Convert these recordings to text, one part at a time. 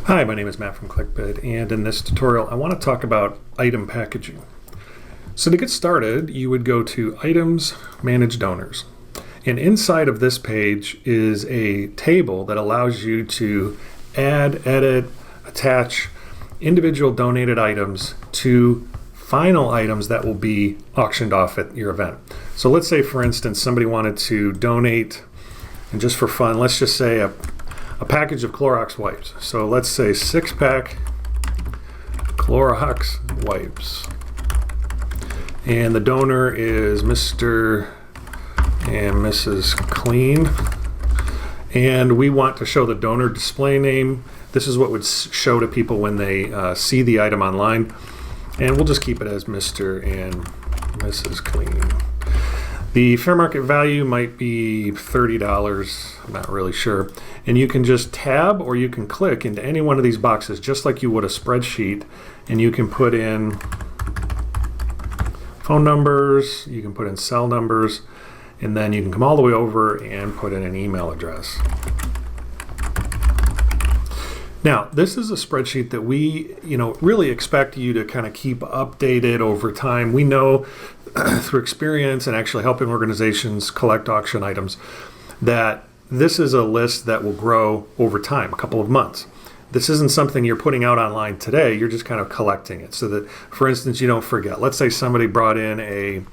Hi, my name is Matt from ClickBid, and in this tutorial I want to talk about item packaging. So to get started, you would go to Items, Manage Donors. And inside of this page is a table that allows you to add, edit, attach individual donated items to final items that will be auctioned off at your event. So let's say, for instance, somebody wanted to donate, and just for fun, let's just say a package of Clorox wipes. So let's say 6-pack Clorox wipes. And the donor is Mr. and Mrs. Clean. And we want to show the donor display name. This is what would show to people when they see the item online. And we'll just keep it as Mr. and Mrs. Clean. The fair market value might be $30, I'm not really sure. And you can just tab or you can click into any one of these boxes just like you would a spreadsheet, and you can put in phone numbers, you can put in cell numbers, and then you can come all the way over and put in an email address. Now, this is a spreadsheet that we, really expect you to kind of keep updated over time. We know through experience and actually helping organizations collect auction items that this is a list that will grow over time, a couple of months. This isn't something you're putting out online today, you're just kind of collecting it so that, for instance, you don't forget. Let's say somebody brought in a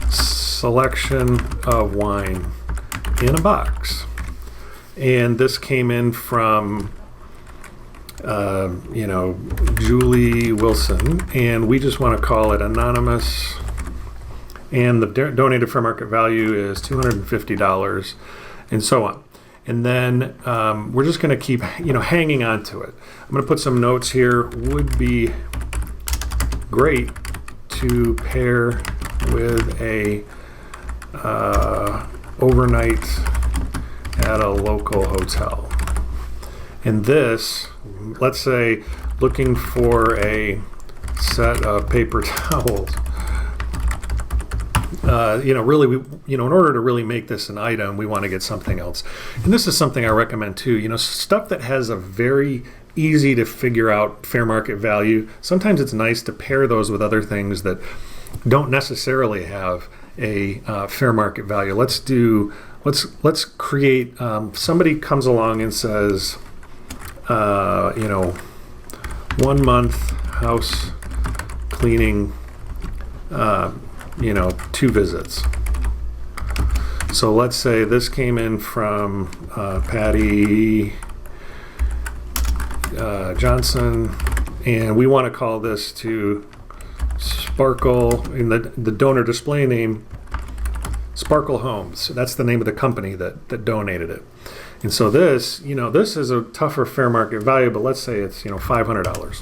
selection of wine in a box. And this came in from, Julie Wilson, and we just want to call it anonymous. And the donated fair market value is $250, and so on. And then we're just going to keep, hanging on to it. I'm going to put some notes here. Would be great to pair with a overnight at a local hotel. And this, let's say, looking for a set of paper towels. Really, in order to really make this an item, we want to get something else. And this is something I recommend too. Stuff that has a very easy to figure out fair market value. Sometimes it's nice to pair those with other things that don't necessarily have a fair market value. Let's create, somebody comes along and says, 1 month house cleaning, 2 visits. So let's say this came in from Patty Johnson, and we want to call this to Sparkle, in the donor display name, Sparkle Homes. That's the name of the company that donated it. And so this, this is a tougher fair market value, but let's say it's, $500.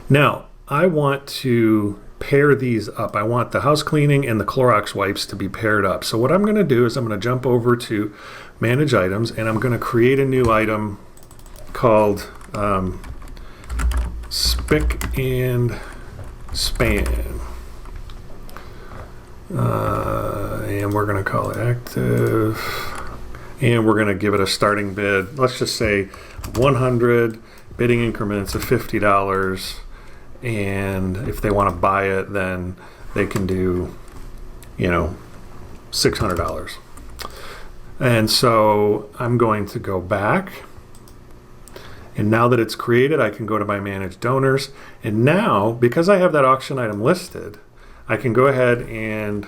Now, I want to pair these up. I want the house cleaning and the Clorox wipes to be paired up. So what I'm going to do is I'm going to jump over to Manage Items, and I'm going to create a new item called Spick and Span. And we're going to call it active, and we're going to give it a starting bid. Let's just say 100, bidding increments of $50, and if they want to buy it, then they can do, $600. And so I'm going to go back, and now that it's created, I can go to my Manage Donors, and now, because I have that auction item listed, I can go ahead and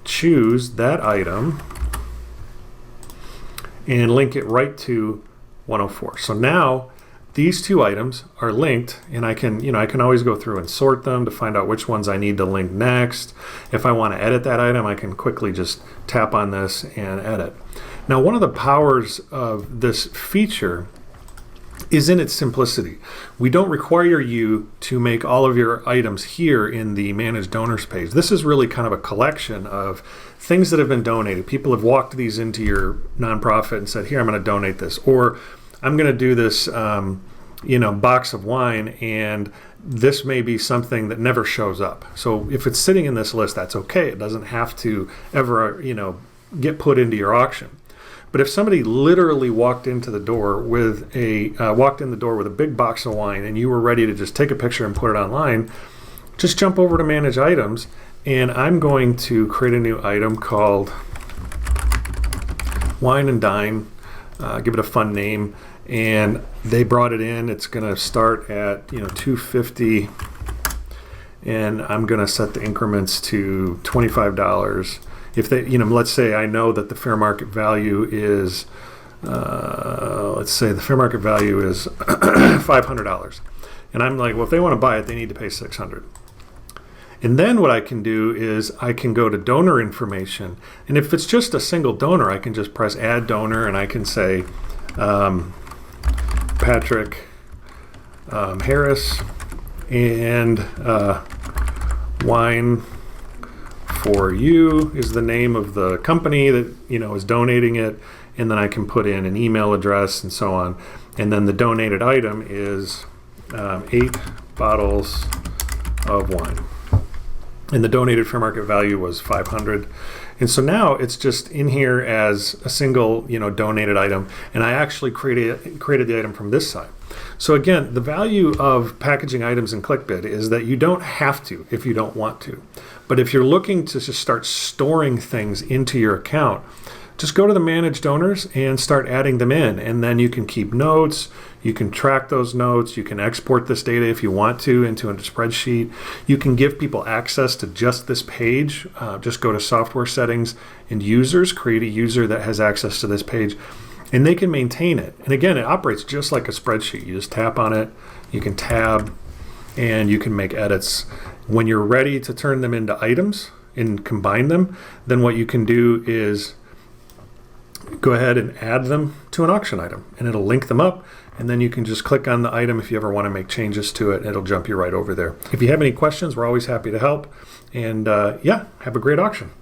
choose that item and link it right to 104. So now these 2 items are linked, and I can always go through and sort them to find out which ones I need to link next. If I want to edit that item, I can quickly just tap on this and edit. Now, one of the powers of this feature is in its simplicity. We don't require you to make all of your items here in the Manage Donors page. This is really kind of a collection of things that have been donated. People have walked these into your nonprofit and said, here, I'm going to donate this. Or I'm going to do this box of wine, and this may be something that never shows up. So if it's sitting in this list, that's okay. It doesn't have to ever, get put into your auction. But if somebody literally walked in the door with a big box of wine and you were ready to just take a picture and put it online, just jump over to manage items, and I'm going to create a new item called Wine and Dine. Give it a fun name, and they brought it in. It's going to start at $250, and I'm going to set the increments to $25. If they, let's say I know that the fair market value is, $500, and I'm like, well, if they want to buy it, they need to pay $600. And then what I can do is I can go to donor information. And if it's just a single donor, I can just press add donor, and I can say Patrick Harris, and Wine for You is the name of the company that is donating it. And then I can put in an email address and so on. And then the donated item is 8 bottles of wine. And the donated fair market value was $500. And so now it's just in here as a single, donated item. And I actually created the item from this side. So again, the value of packaging items in ClickBid is that you don't have to if you don't want to. But if you're looking to just start storing things into your account, just go to the manage donors and start adding them in. And then you can keep notes. You can track those notes. You can export this data if you want to into a spreadsheet. You can give people access to just this page. Just go to software settings and users, create a user that has access to this page, and they can maintain it. And again, it operates just like a spreadsheet. You just tap on it, you can tab, and you can make edits. When you're ready to turn them into items and combine them, then what you can do is go ahead and add them to an auction item, and it'll link them up, and then you can just click on the item if you ever want to make changes to it. It'll jump you right over there. If you have any questions, we're always happy to help, and have a great auction.